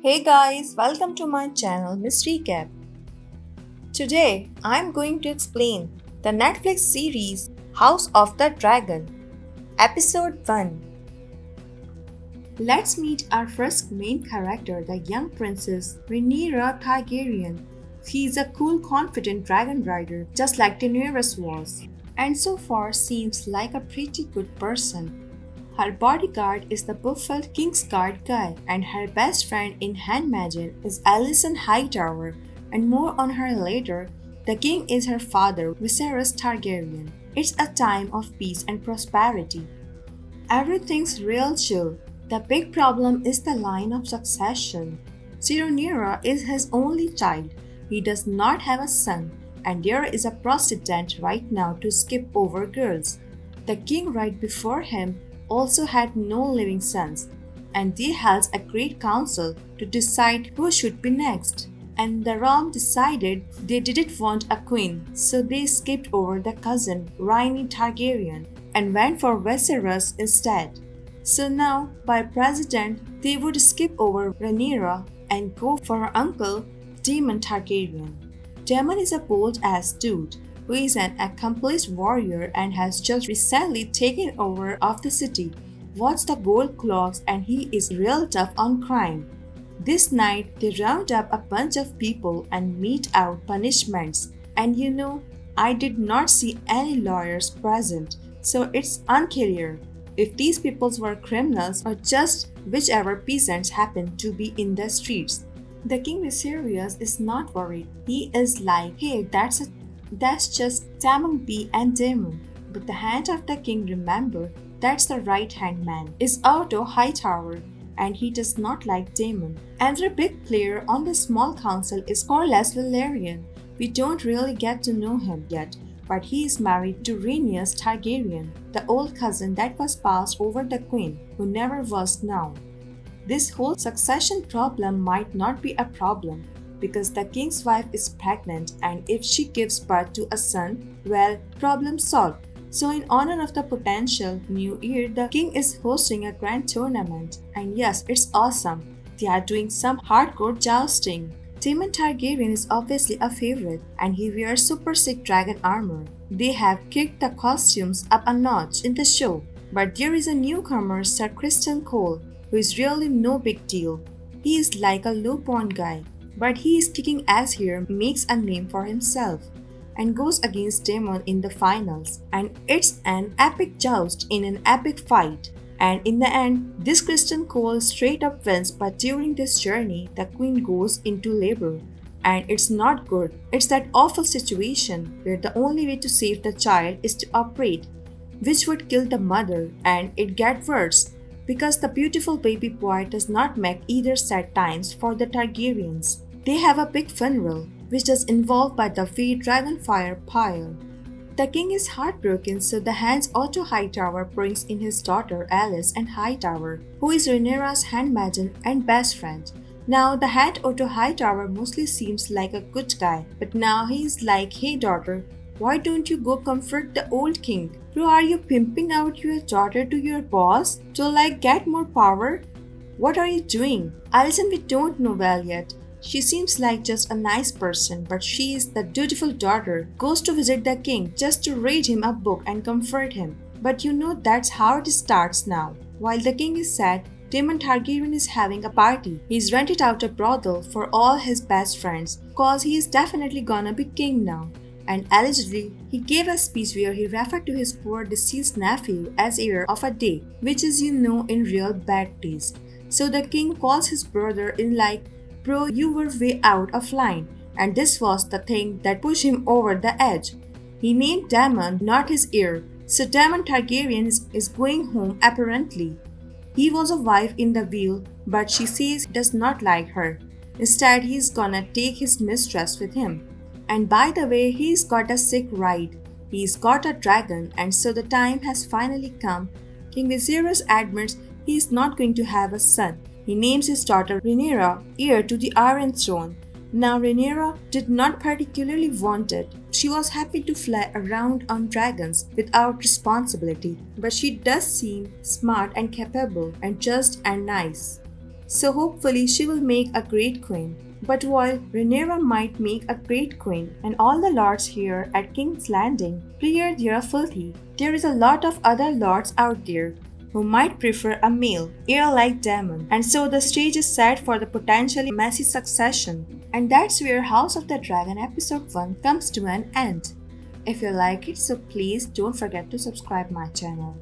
Hey guys, welcome to my channel Miss Recap. Today I'm going to explain the Netflix series House of the Dragon, Episode 1. Let's meet our first main character, the young princess Rhaenyra Targaryen. She is a cool, confident dragon rider, just like Daenerys was, and so far seems like a pretty good person. Her bodyguard is the buffed Kingsguard guy, and her best friend in Handmaiden is Alicent Hightower, and more on her later. The king is her father, Viserys Targaryen. It's a time of peace and prosperity. Everything's real chill. The big problem is the line of succession. Rhaenyra is his only child. He does not have a son, and there is a precedent right now to skip over girls. The king right before him also had no living sons, and they held a great council to decide who should be next. And the realm decided they didn't want a queen, so they skipped over the cousin Rhaenys Targaryen and went for Westeros instead. So now, by precedent, they would skip over Rhaenyra and go for her uncle Daemon Targaryen. Daemon is a bold-ass dude who is an accomplished warrior and has just recently taken over of the city. What's the gold clocks and he is real tough on crime. This night they round up a bunch of people and mete out punishments. And I did not see any lawyers present, so it's unclear if these peoples were criminals or just whichever peasants happened to be in the streets. The king Viserys is not worried. He is like, hey, that's just Tamon B and Daemon. But the hand of the king, remember, that's the right hand man, is Otto Hightower, and he does not like Daemon. Another big player on the small council is Corlys Velaryon. We don't really get to know him yet, but he is married to Rhaenys Targaryen, the old cousin that was passed over the queen, who never was now. This whole succession problem might not be a problem because the king's wife is pregnant, and if she gives birth to a son, well, problem solved. So in honor of the potential new heir, the king is hosting a grand tournament, and yes, it's awesome. They are doing some hardcore jousting. Daemon Targaryen is obviously a favorite, and he wears super sick dragon armor. They have kicked the costumes up a notch in the show, but there is a newcomer, Sir Criston Cole, who is really no big deal. He is like a low-born guy, but he is kicking ass here, makes a name for himself, and goes against Daemon in the finals. And it's an epic joust in an epic fight. And in the end, this Criston Cole straight up wins, but during this journey, the queen goes into labor. And it's not good. It's that awful situation where the only way to save the child is to operate, which would kill the mother, and it gets worse because the beautiful baby boy does not make either sad times for the Targaryens. They have a big funeral, which is involved by the Free Dragonfire pyre. The king is heartbroken, so the hands Otto Hightower brings in his daughter Alice and Hightower, who is Rhaenyra's handmaiden and best friend. Now, the hand Otto Hightower mostly seems like a good guy, but now he is like, hey daughter, why don't you go comfort the old king? Bro, are you pimping out your daughter to your boss to get more power? What are you doing? Alicent we don't know well yet. She seems like just a nice person, but she is the dutiful daughter, goes to visit the king just to read him a book and comfort him. But that's how it starts now. While the king is sad, Daemon Targaryen is having a party. He's rented out a brothel for all his best friends, cause he is definitely gonna be king now. And allegedly, he gave a speech where he referred to his poor deceased nephew as heir of a day, which is in real bad taste. So the king calls his brother in like, bro, you were way out of line, and this was the thing that pushed him over the edge. He named Daemon not his heir, so Daemon Targaryen is going home apparently. He was a wife in the wheel, but she says he does not like her. Instead, he's gonna take his mistress with him. And by the way, he's got a sick ride. He's got a dragon, and so the time has finally come. King Viserys admits he is not going to have a son. He names his daughter Rhaenyra heir to the Iron Throne. Now Rhaenyra did not particularly want it. She was happy to fly around on dragons without responsibility, but she does seem smart and capable and just and nice. So hopefully she will make a great queen. But while Rhaenyra might make a great queen, and all the lords here at King's Landing fear they are filthy, there is a lot of other lords out there who might prefer a male, heir-like demon, and so the stage is set for the potentially messy succession. And that's where House of the Dragon episode 1 comes to an end. If you like it, so please don't forget to subscribe my channel.